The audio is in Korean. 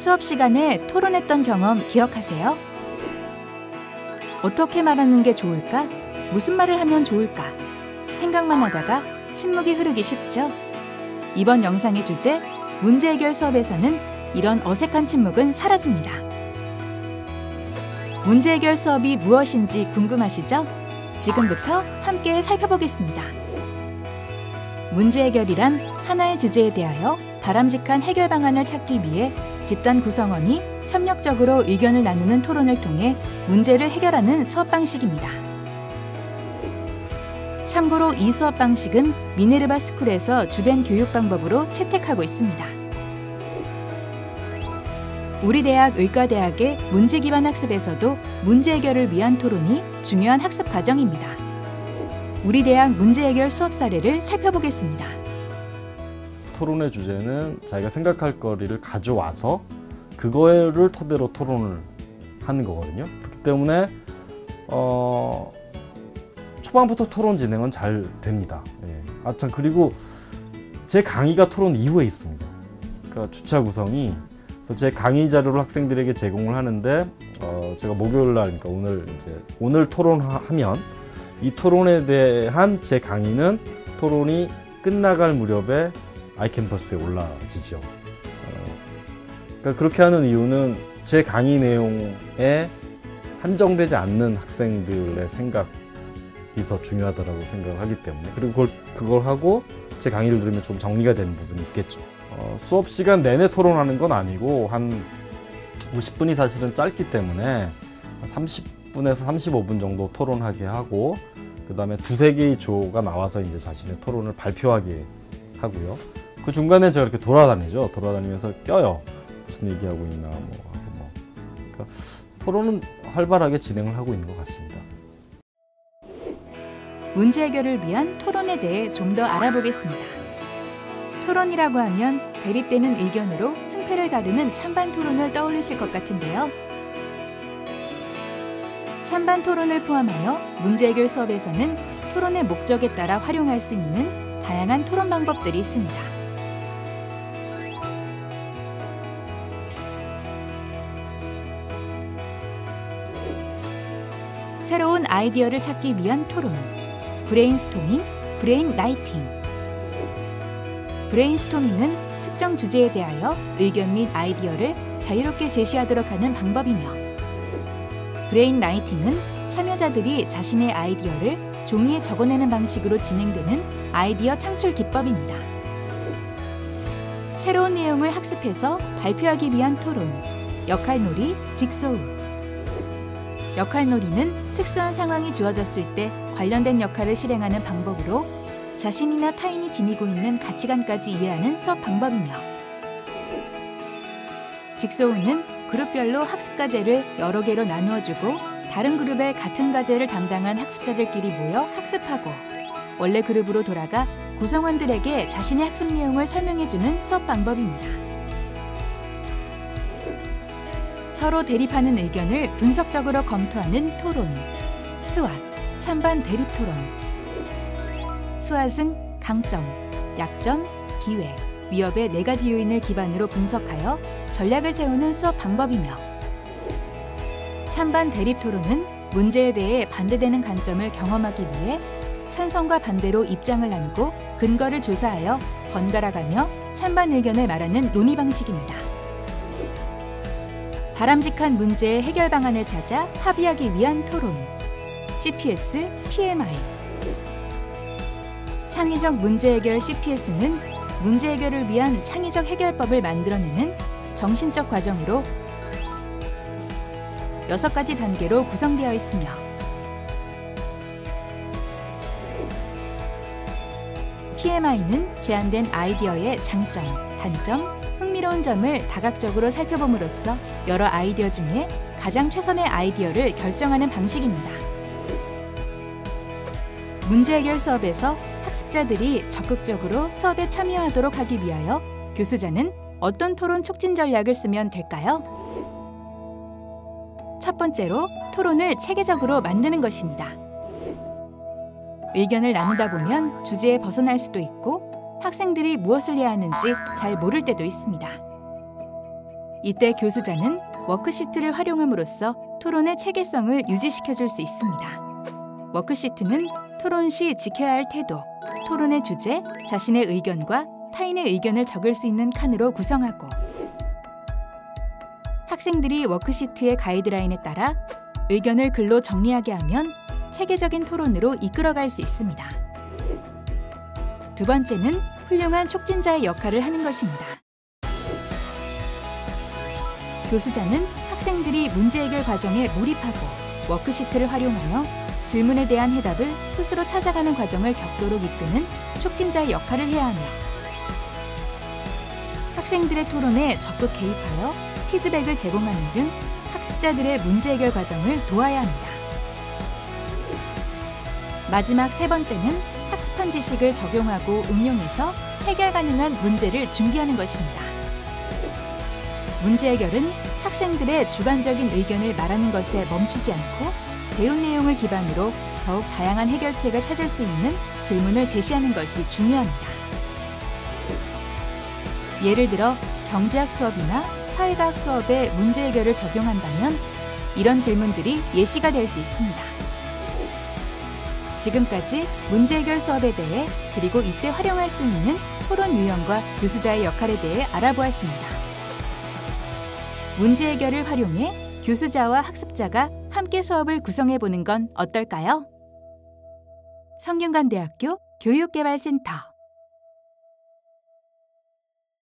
수업 시간에 토론했던 경험 기억하세요? 어떻게 말하는 게 좋을까? 무슨 말을 하면 좋을까? 생각만 하다가 침묵이 흐르기 쉽죠? 이번 영상의 주제, 문제 해결 수업에서는 이런 어색한 침묵은 사라집니다. 문제 해결 수업이 무엇인지 궁금하시죠? 지금부터 함께 살펴보겠습니다. 문제 해결이란 하나의 주제에 대하여 바람직한 해결 방안을 찾기 위해 집단 구성원이 협력적으로 의견을 나누는 토론을 통해 문제를 해결하는 수업 방식입니다. 참고로 이 수업 방식은 미네르바 스쿨에서 주된 교육 방법으로 채택하고 있습니다. 우리 대학 의과대학의 문제 기반 학습에서도 문제 해결을 위한 토론이 중요한 학습 과정입니다. 우리 대학 문제 해결 수업 사례를 살펴보겠습니다. 토론의 주제는 자기가 생각할 거리를 가져와서 그거를 토대로 토론을 하는 거거든요. 그렇기 때문에 초반부터 토론 진행은 잘 됩니다. 예. 참 그리고 제 강의가 토론 이후에 있습니다. 그러니까 주차 구성이 제 강의 자료를 학생들에게 제공을 하는데 제가 목요일 날, 그러니까 오늘 토론하면 이 토론에 대한 제 강의는 토론이 끝나갈 무렵에 아이캠퍼스에 올라지죠. 그러니까 그렇게 하는 이유는 제 강의 내용에 한정되지 않는 학생들의 생각이 더 중요하다고 생각을 하기 때문에, 그리고 그걸 하고 제 강의를 들으면 좀 정리가 되는 부분이 있겠죠. 수업 시간 내내 토론하는 건 아니고 한 50분이 사실은 짧기 때문에 30분에서 35분 정도 토론하게 하고, 그 다음에 두세 개의 조가 나와서 이제 자신의 토론을 발표하게 하고요. 그 중간에 제가 이렇게 돌아다니죠. 돌아다니면서 껴요. 무슨 얘기하고 있나 그러니까 토론은 활발하게 진행을 하고 있는 것 같습니다. 문제 해결을 위한 토론에 대해 좀 더 알아보겠습니다. 토론이라고 하면 대립되는 의견으로 승패를 가르는 찬반 토론을 떠올리실 것 같은데요. 찬반 토론을 포함하여 문제 해결 수업에서는 토론의 목적에 따라 활용할 수 있는 다양한 토론 방법들이 있습니다. 새로운 아이디어를 찾기 위한 토론, 브레인스토밍, 브레인라이팅. 브레인스토밍은 특정 주제에 대하여 의견 및 아이디어를 자유롭게 제시하도록 하는 방법이며, 브레인라이팅은 참여자들이 자신의 아이디어를 종이에 적어내는 방식으로 진행되는 아이디어 창출 기법입니다. 새로운 내용을 학습해서 발표하기 위한 토론, 역할놀이, 직소우. 역할놀이는 특수한 상황이 주어졌을 때 관련된 역할을 실행하는 방법으로 자신이나 타인이 지니고 있는 가치관까지 이해하는 수업 방법이며, 직소우는 그룹별로 학습 과제를 여러 개로 나누어주고 다른 그룹의 같은 과제를 담당한 학습자들끼리 모여 학습하고 원래 그룹으로 돌아가 구성원들에게 자신의 학습 내용을 설명해주는 수업 방법입니다. 서로 대립하는 의견을 분석적으로 검토하는 토론, 스왓, 찬반 대립 토론. 스왓은 강점, 약점, 기회, 위협의 4가지 요인을 기반으로 분석하여 전략을 세우는 수업 방법이며, 찬반 대립 토론은 문제에 대해 반대되는 관점을 경험하기 위해 찬성과 반대로 입장을 나누고 근거를 조사하여 번갈아가며 찬반 의견을 말하는 논의 방식입니다. 바람직한 문제의 해결 방안을 찾아 합의하기 위한 토론, CPS, PMI. 창의적 문제 해결 CPS는 문제 해결을 위한 창의적 해결법을 만들어내는 정신적 과정으로 6가지 단계로 구성되어 있으며, PMI는 제한된 아이디어의 장점, 단점, 흥미로운 점을 다각적으로 살펴봄으로써 여러 아이디어 중에 가장 최선의 아이디어를 결정하는 방식입니다. 문제 해결 수업에서 학습자들이 적극적으로 수업에 참여하도록 하기 위하여 교수자는 어떤 토론 촉진 전략을 쓰면 될까요? 첫 번째로 토론을 체계적으로 만드는 것입니다. 의견을 나누다 보면 주제에 벗어날 수도 있고 학생들이 무엇을 해야 하는지 잘 모를 때도 있습니다. 이때 교수자는 워크시트를 활용함으로써 토론의 체계성을 유지시켜줄 수 있습니다. 워크시트는 토론 시 지켜야 할 태도, 토론의 주제, 자신의 의견과 타인의 의견을 적을 수 있는 칸으로 구성하고 학생들이 워크시트의 가이드라인에 따라 의견을 글로 정리하게 하면 체계적인 토론으로 이끌어갈 수 있습니다. 두 번째는 훌륭한 촉진자의 역할을 하는 것입니다. 교수자는 학생들이 문제 해결 과정에 몰입하고 워크시트를 활용하여 질문에 대한 해답을 스스로 찾아가는 과정을 격도록 이끄는 촉진자의 역할을 해야 하며 학생들의 토론에 적극 개입하여 피드백을 제공하는 등 학습자들의 문제 해결 과정을 도와야 합니다. 마지막 세 번째는 학습한 지식을 적용하고 응용해서 해결 가능한 문제를 준비하는 것입니다. 문제 해결은 학생들의 주관적인 의견을 말하는 것에 멈추지 않고 배운 내용을 기반으로 더욱 다양한 해결책을 찾을 수 있는 질문을 제시하는 것이 중요합니다. 예를 들어 경제학 수업이나 사회과학 수업에 문제 해결을 적용한다면 이런 질문들이 예시가 될 수 있습니다. 지금까지 문제 해결 수업에 대해 그리고 이때 활용할 수 있는 토론 유형과 교수자의 역할에 대해 알아보았습니다. 문제 해결을 활용해 교수자와 학습자가 함께 수업을 구성해 보는 건 어떨까요? 성균관대학교 교육개발센터